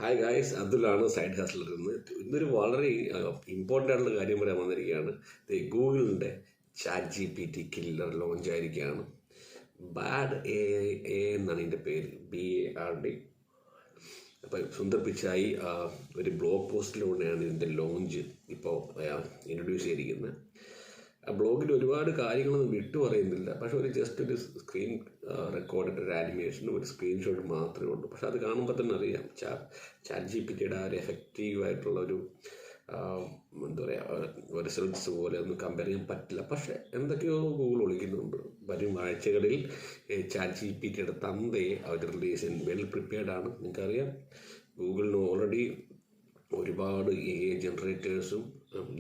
Hi guys, അബ്ദുള്ളാണ് side ഹസ്ലറിൽ നിന്ന്. ഇന്നൊരു വളരെ ഇമ്പോർട്ടൻ്റ് ആയിട്ടുള്ള കാര്യം പറയാൻ വന്നിരിക്കുകയാണ്. ഗൂഗിളിൻ്റെ ChatGPT കില്ലർ ലോഞ്ച് ആയിരിക്കുകയാണ്. ബാഡ് എ എന്നാണ് ഇതിൻ്റെ പേര്, BARD. അപ്പോൾ സുന്ദർ പിച്ചായി ഒരു ബ്ലോഗ് പോസ്റ്റിലൂടെയാണ് ഇതിൻ്റെ ലോഞ്ച് ഇപ്പോൾ ഇൻട്രൊഡ്യൂസ് ചെയ്തിരിക്കുന്നത്. ആ ബ്ലോഗിൽ ഒരുപാട് കാര്യങ്ങളൊന്നും വിട്ടു പറയുന്നില്ല, പക്ഷെ ജസ്റ്റ് ഒരു സ്ക്രീൻ റെക്കോർഡിൻ്റെ ഒരു ആനിമേഷനും ഒരു സ്ക്രീൻഷോട്ട് മാത്രമേ ഉള്ളൂ. പക്ഷെ അത് കാണുമ്പോൾ തന്നെ അറിയാം ChatGPTയുടെ ആ ഒരു എഫക്റ്റീവായിട്ടുള്ള ഒരു എന്താ പറയുക, റിസൾട്ട്സ് പോലെ ഒന്നും കമ്പയർ ചെയ്യാൻ പറ്റില്ല. പക്ഷേ എന്തൊക്കെയോ ഗൂഗിൾ ഒളിക്കുന്നുണ്ട്. വരും ആഴ്ചകളിൽ ChatGPTയുടെ തന്തയെ അവർ റിലീസ് ചെയ്യാൻ വെൽ പ്രിപ്പയർഡാണ്. നിങ്ങൾക്കറിയാം, ഗൂഗിളിന് ഓൾറെഡി ഒരുപാട്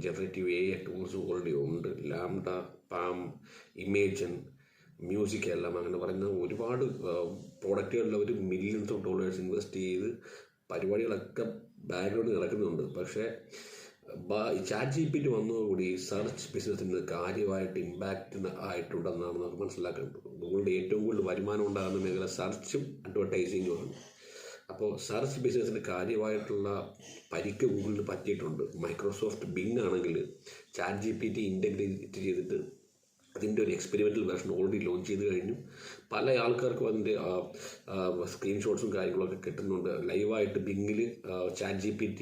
ജനറേറ്റീവ് AI ടൂൾസും ഓൾറെഡി ഉണ്ട്. ലാംഡ, പാം, ഇമേജൻ, മ്യൂസിക് എല്ലാം അങ്ങനെ പറയുന്ന ഒരുപാട് പ്രോഡക്റ്റുകളിൽ അവർ മില്യൺസ് ഓഫ് ഡോളേഴ്സ് ഇൻവെസ്റ്റ് ചെയ്ത് പരിപാടികളൊക്കെ ബാക്ക്ഗ്രൗണ്ടിൽ നടക്കുന്നുണ്ട്. പക്ഷേ ChatGPT വന്നതോടുകൂടി സെർച്ച് ബിസിനസ്സിന് കാര്യമായിട്ട് ഇമ്പാക്റ്റ് ആയിട്ടുണ്ടെന്നാണ് നമുക്ക് മനസ്സിലാക്കുന്നത്. ഗൂഗിളിൻ്റെ ഏറ്റവും കൂടുതൽ വരുമാനം ഉണ്ടാകുന്ന മേഖല സെർച്ചും അഡ്വർടൈസിങ്ങുമാണ്. അപ്പോൾ സെർച്ച് ബിസിനസ്സിന് കാര്യമായിട്ടുള്ള പരിക്ക് ഗൂഗിളിന് പറ്റിയിട്ടുണ്ട്. മൈക്രോസോഫ്റ്റ് ബിങ് ആണെങ്കിൽ ChatGPT ഇൻ്റഗ്രേറ്റ് ചെയ്തിട്ട് അതിൻ്റെ ഒരു എക്സ്പെരിമെൻ്റൽ വെർഷൻ ഓൾറെഡി ലോഞ്ച് ചെയ്ത് കഴിഞ്ഞു. പല ആൾക്കാർക്കും അതിൻ്റെ സ്ക്രീൻഷോട്ട്സും കാര്യങ്ങളൊക്കെ കിട്ടുന്നുണ്ട്. ലൈവായിട്ട് ബിങ്ങിൽ ChatGPT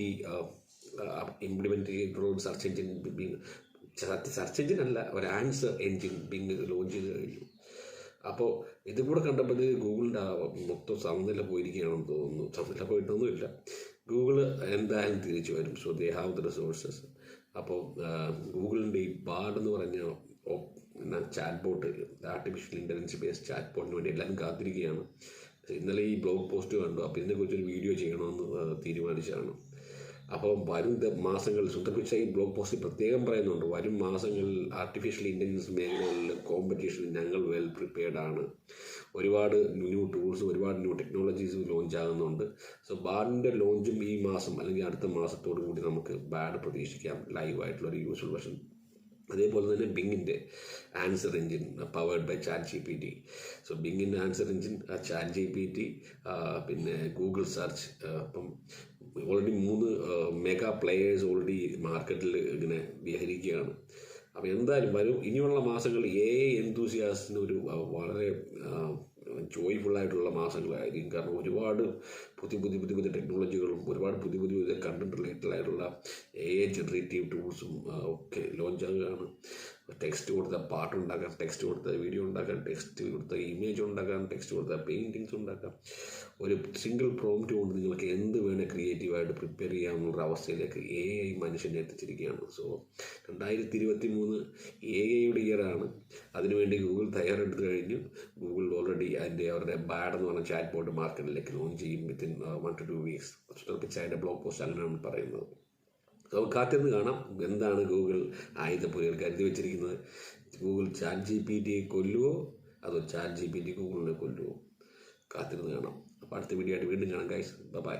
ഇംപ്ലിമെൻറ്റ് ചെയ്തിട്ടുള്ള search engine Bing, search engine അല്ല, ഒരു ആൻസർ എഞ്ചിൻ ബിങ് ലോഞ്ച് ചെയ്ത് കഴിഞ്ഞു. അപ്പോൾ ഇതും കൂടെ കണ്ടപ്പോൾ ഗൂഗിളിൻ്റെ മൊത്തം സമനില പോയിരിക്കുകയാണെന്ന് തോന്നുന്നു. സമനില പോയിട്ടൊന്നുമില്ല. ഗൂഗിൾ എന്തായാലും തിരിച്ചു വരും. So they have the resources. അപ്പോൾ ഗൂഗിളിൻ്റെ ഈ ബാർഡ് എന്ന് പറഞ്ഞ ചാറ്റ്ബോട്ട്, ആർട്ടിഫിഷ്യൽ ഇൻ്റലിജൻസ് ബേസ്ഡ് ചാറ്റ്ബോട്ടിന് വേണ്ടി എല്ലാവരും കാത്തിരിക്കുകയാണ്. ഇന്നലെ ഈ ബ്ലോഗ് പോസ്റ്റ് കണ്ടു. അപ്പോൾ ഇതിനെക്കുറിച്ചൊരു വീഡിയോ ചെയ്യണമെന്ന് തീരുമാനിച്ചതാണ്. അപ്പോൾ വരും മാസങ്ങളിൽ സുന്ദർ പിച്ചായി ബ്ലോഗ് പോസ്റ്റിൽ പ്രത്യേകം പറയുന്നുണ്ട്, വരും മാസങ്ങളിൽ ആർട്ടിഫിഷ്യൽ ഇൻ്റലിജൻസ് മേഖലകളിൽ കോമ്പറ്റീഷനിൽ ഞങ്ങൾ വെൽ പ്രിപ്പയർഡാണ്. ഒരുപാട് ന്യൂ ടൂൾസ്, ഒരുപാട് ന്യൂ ടെക്നോളജീസ് ലോഞ്ച് ആകുന്നുണ്ട്. സോ ബാഡിൻ്റെ ലോഞ്ചും ഈ മാസം അല്ലെങ്കിൽ അടുത്ത മാസത്തോടു കൂടി നമുക്ക് ബാഡ് പ്രതീക്ഷിക്കാം, ലൈവായിട്ടുള്ളൊരു യൂസ്ഫുൾ വെർഷൻ. അതേപോലെ തന്നെ ബിങ്ങിൻ്റെ answer engine powered by ChatGPT. So ബിങ്ങിൻ്റെ ആൻസർ എഞ്ചിൻ, ChatGPT, പിന്നെ ഗൂഗിൾ സെർച്ച്. അപ്പം ഓൾറെഡി 3 മെഗാ പ്ലെയേഴ്സ് ഓൾറെഡി മാർക്കറ്റിൽ ഇങ്ങനെ വിഹരിക്കുകയാണ്. അപ്പോൾ എന്തായാലും വരും ഇനിയുള്ള മാസങ്ങൾ AI എന്തൂസിയാസിന് ഒരു വളരെ ജോയ്ഫുള്ളായിട്ടുള്ള മാസങ്ങളായിരിക്കും. കാരണം ഒരുപാട് പുതിയ ടെക്നോളജികളും ഒരുപാട് പുതിയ കണ്ടന്റ് റിലേറ്റഡ് ആയിട്ടുള്ള AI ജനറേറ്റീവ് ടൂൾസും ഒക്കെ ലോഞ്ച് ആകുകയാണ്. ടെക്സ്റ്റ് കൊടുത്ത പാട്ടുണ്ടാക്കാം, ടെക്സ്റ്റ് കൊടുത്ത വീഡിയോ ഉണ്ടാക്കാം, ടെക്സ്റ്റ് കൊടുത്ത ഇമേജ് ഉണ്ടാക്കാം, ടെക്സ്റ്റ് കൊടുത്ത പെയിൻറ്റിങ്സ് ഉണ്ടാക്കാം. ഒരു സിംഗിൾ പ്രോംപ്റ്റ് കൊണ്ട് നിങ്ങൾക്ക് എന്ത് വേണേൽ ക്രിയേറ്റീവായിട്ട് പ്രിപ്പയർ ചെയ്യാവുന്ന അവസ്ഥയിലേക്ക് AI മനുഷ്യനെ എത്തിച്ചിരിക്കുകയാണ്. So 2023 AI ഇയറാണ്. അതിനുവേണ്ടി ഗൂഗിൾ തയ്യാറെടുത്ത് കഴിഞ്ഞു. ഗൂഗിൾ ഓൾറെഡി അവരുടെ ബാഡ് എന്ന് പറഞ്ഞ ചാറ്റ് ബോട്ട് മാർക്കറ്റിലേക്ക് ലോഞ്ച് ചെയ്യും വിത്തിൻ 1 to 2 weeks. പിച്ചായുടെ ബ്ലോഗ് പോസ്റ്റ് അങ്ങനെയാണ് പറയുന്നത്. നമുക്ക് കാത്തിരുന്ന് കാണാം എന്താണ് ഗൂഗിൾ ആയുധപ്പുരകൾ കരുതി വെച്ചിരിക്കുന്നത്. ഗൂഗിൾ ChatGPT കൊല്ലുവോ അതോ ChatGPT ഗൂഗിളിനെ കൊല്ലുവോ? കാത്തിരുന്ന് കാണാം. അപ്പോൾ അടുത്ത വീഡിയോ ആയിട്ട് വീണ്ടും കാണാം ഗൈസ്. ബൈ.